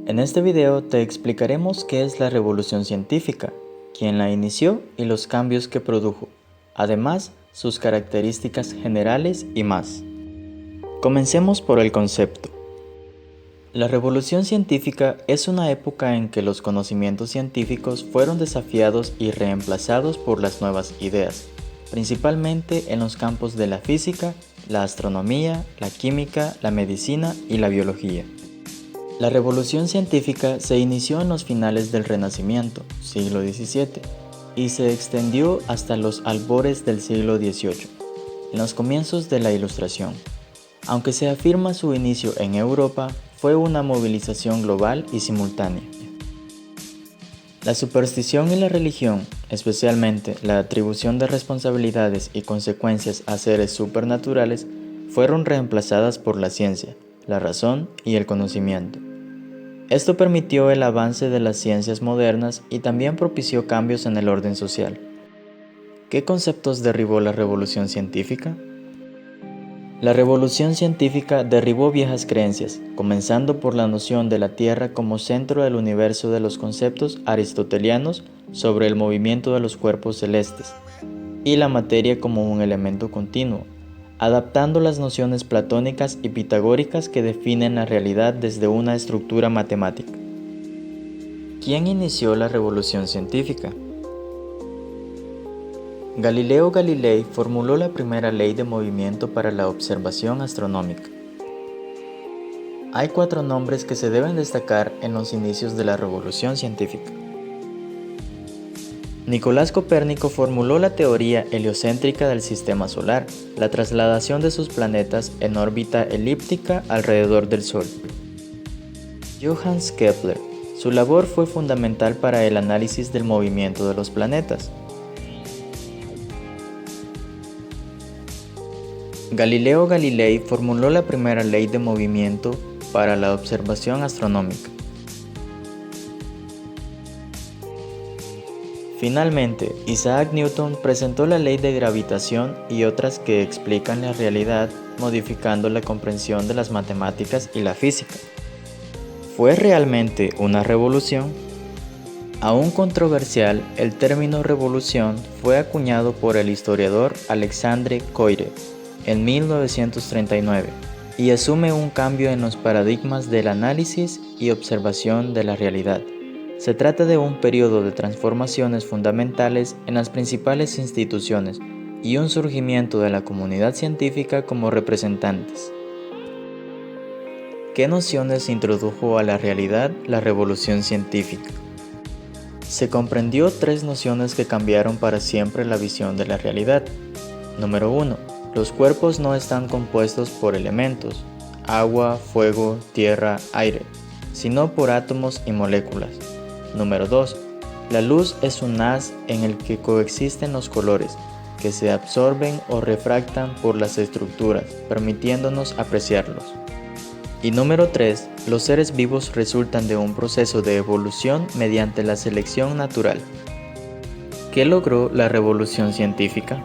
En este video te explicaremos qué es la revolución científica, quién la inició y los cambios que produjo, además sus características generales y más. Comencemos por el concepto. La revolución científica es una época en que los conocimientos científicos fueron desafiados y reemplazados por las nuevas ideas, principalmente en los campos de la física, la astronomía, la química, la medicina y la biología. La revolución científica se inició en los finales del Renacimiento, siglo XVII, y se extendió hasta los albores del siglo XVIII, en los comienzos de la Ilustración. Aunque se afirma su inicio en Europa, fue una movilización global y simultánea. La superstición y la religión, especialmente la atribución de responsabilidades y consecuencias a seres supernaturales, fueron reemplazadas por la ciencia, la razón y el conocimiento. Esto permitió el avance de las ciencias modernas y también propició cambios en el orden social. ¿Qué conceptos derribó la revolución científica? La revolución científica derribó viejas creencias, comenzando por la noción de la Tierra como centro del universo de los conceptos aristotelianos sobre el movimiento de los cuerpos celestes, y la materia como un elemento continuo, adaptando las nociones platónicas y pitagóricas que definen la realidad desde una estructura matemática. ¿Quién inició la revolución científica? Galileo Galilei formuló la primera ley de movimiento para la observación astronómica. Hay 4 nombres que se deben destacar en los inicios de la revolución científica. Nicolás Copérnico formuló la teoría heliocéntrica del sistema solar, la trasladación de sus planetas en órbita elíptica alrededor del Sol. Johannes Kepler, su labor fue fundamental para el análisis del movimiento de los planetas. Galileo Galilei formuló la primera ley de movimiento para la observación astronómica. Finalmente, Isaac Newton presentó la ley de gravitación y otras que explican la realidad, modificando la comprensión de las matemáticas y la física. ¿Fue realmente una revolución? Aún controversial, el término revolución fue acuñado por el historiador Alexandre Koyré en 1939 y asume un cambio en los paradigmas del análisis y observación de la realidad. Se trata de un periodo de transformaciones fundamentales en las principales instituciones y un surgimiento de la comunidad científica como representantes. ¿Qué nociones introdujo a la realidad la revolución científica? Se comprendió 3 nociones que cambiaron para siempre la visión de la realidad. Número 1. Los cuerpos no están compuestos por elementos, agua, fuego, tierra, aire, sino por átomos y moléculas. Número 2. La luz es un haz en el que coexisten los colores, que se absorben o refractan por las estructuras, permitiéndonos apreciarlos. Y número 3. Los seres vivos resultan de un proceso de evolución mediante la selección natural. ¿Qué logró la revolución científica?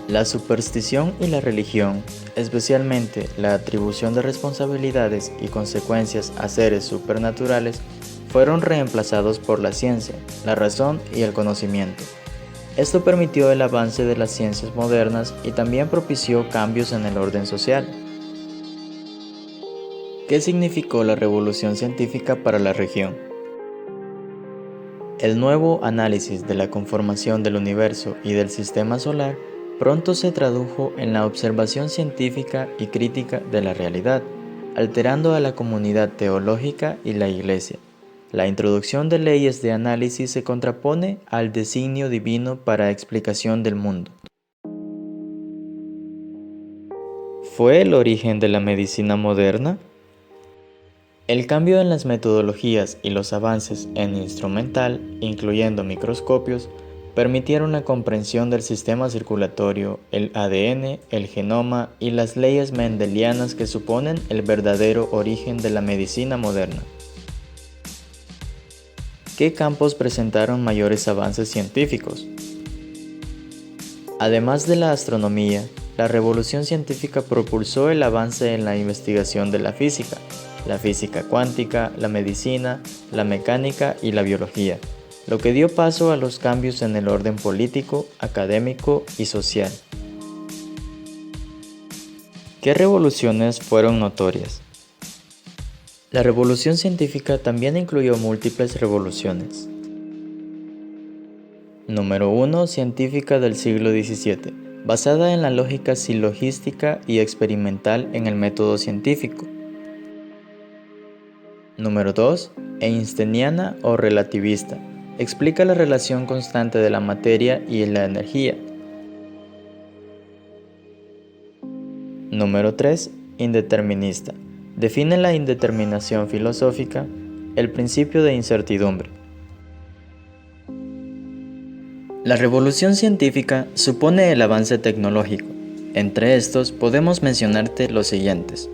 La superstición y la religión, especialmente la atribución de responsabilidades y consecuencias a seres supernaturales, fueron reemplazados por la ciencia, la razón y el conocimiento. Esto permitió el avance de las ciencias modernas y también propició cambios en el orden social. ¿Qué significó la revolución científica para la región? El nuevo análisis de la conformación del universo y del sistema solar pronto se tradujo en la observación científica y crítica de la realidad, alterando a la comunidad teológica y la Iglesia. La introducción de leyes de análisis se contrapone al designio divino para explicación del mundo. ¿Fue el origen de la medicina moderna? El cambio en las metodologías y los avances en instrumental, incluyendo microscopios, permitieron la comprensión del sistema circulatorio, el ADN, el genoma y las leyes mendelianas que suponen el verdadero origen de la medicina moderna. ¿Qué campos presentaron mayores avances científicos? Además de la astronomía, la revolución científica propulsó el avance en la investigación de la física. la física cuántica, la medicina, la mecánica y la biología, lo que dio paso a los cambios en el orden político, académico y social. ¿Qué revoluciones fueron notorias? La revolución científica también incluyó múltiples revoluciones. Número 1. Científica del siglo XVII, basada en la lógica silogística y experimental en el método científico. Número 2. Einsteiniana o relativista, explica la relación constante de la materia y la energía. Número 3. Indeterminista, define la indeterminación filosófica, el principio de incertidumbre. La revolución científica supone el avance tecnológico. Entre estos podemos mencionarte los siguientes.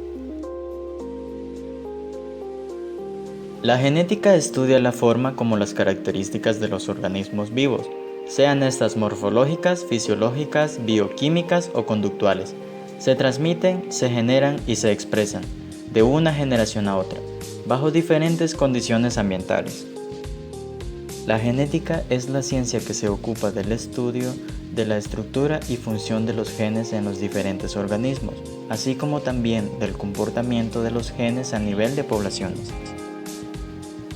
La genética estudia la forma como las características de los organismos vivos, sean estas morfológicas, fisiológicas, bioquímicas o conductuales, se transmiten, se generan y se expresan, de una generación a otra, bajo diferentes condiciones ambientales. La genética es la ciencia que se ocupa del estudio de la estructura y función de los genes en los diferentes organismos, así como también del comportamiento de los genes a nivel de poblaciones.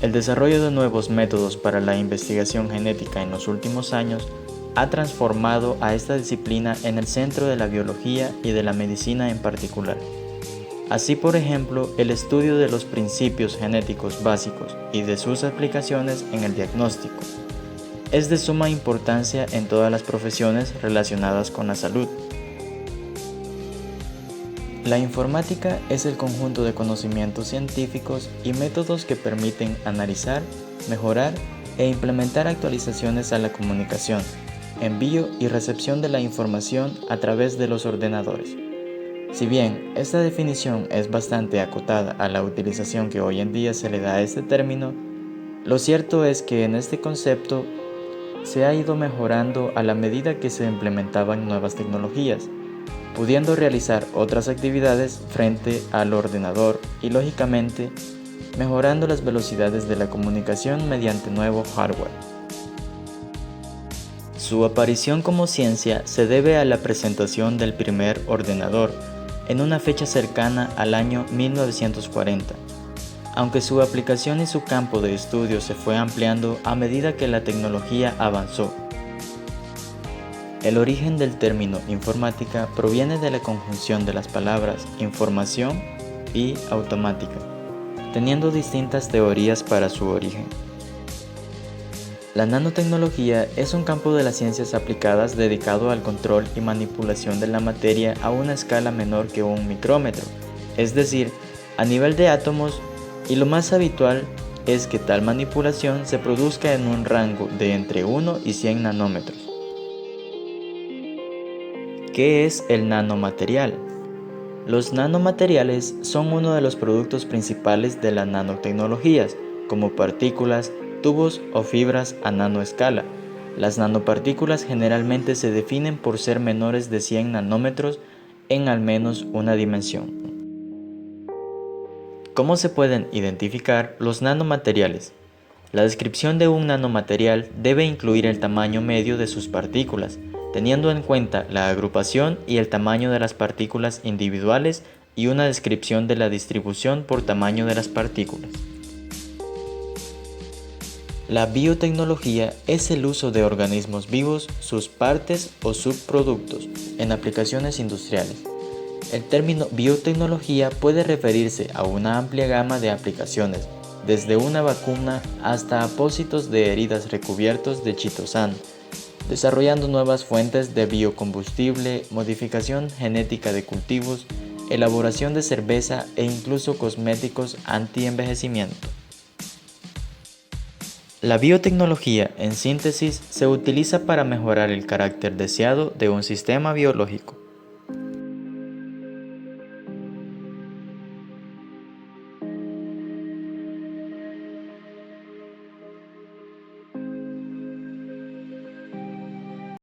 El desarrollo de nuevos métodos para la investigación genética en los últimos años ha transformado a esta disciplina en el centro de la biología y de la medicina en particular. Así, por ejemplo, el estudio de los principios genéticos básicos y de sus aplicaciones en el diagnóstico es de suma importancia en todas las profesiones relacionadas con la salud. La informática es el conjunto de conocimientos científicos y métodos que permiten analizar, mejorar e implementar actualizaciones a la comunicación, envío y recepción de la información a través de los ordenadores. Si bien esta definición es bastante acotada a la utilización que hoy en día se le da a este término, lo cierto es que en este concepto se ha ido mejorando a la medida que se implementaban nuevas tecnologías, pudiendo realizar otras actividades frente al ordenador y, lógicamente, mejorando las velocidades de la comunicación mediante nuevo hardware. Su aparición como ciencia se debe a la presentación del primer ordenador en una fecha cercana al año 1940, aunque su aplicación y su campo de estudio se fue ampliando a medida que la tecnología avanzó. El origen del término informática proviene de la conjunción de las palabras información y automática, teniendo distintas teorías para su origen. La nanotecnología es un campo de las ciencias aplicadas dedicado al control y manipulación de la materia a una escala menor que un micrómetro, es decir, a nivel de átomos, y lo más habitual es que tal manipulación se produzca en un rango de entre 1 y 100 nanómetros. ¿Qué es el nanomaterial? Los nanomateriales son uno de los productos principales de las nanotecnologías, como partículas, tubos o fibras a nanoescala. Las nanopartículas generalmente se definen por ser menores de 100 nanómetros en al menos una dimensión. ¿Cómo se pueden identificar los nanomateriales? La descripción de un nanomaterial debe incluir el tamaño medio de sus partículas, teniendo en cuenta la agrupación y el tamaño de las partículas individuales y una descripción de la distribución por tamaño de las partículas. La biotecnología es el uso de organismos vivos, sus partes o subproductos, en aplicaciones industriales. El término biotecnología puede referirse a una amplia gama de aplicaciones, desde una vacuna hasta apósitos de heridas recubiertos de chitosan, desarrollando nuevas fuentes de biocombustible, modificación genética de cultivos, elaboración de cerveza e incluso cosméticos anti-envejecimiento. La biotecnología, en síntesis, se utiliza para mejorar el carácter deseado de un sistema biológico.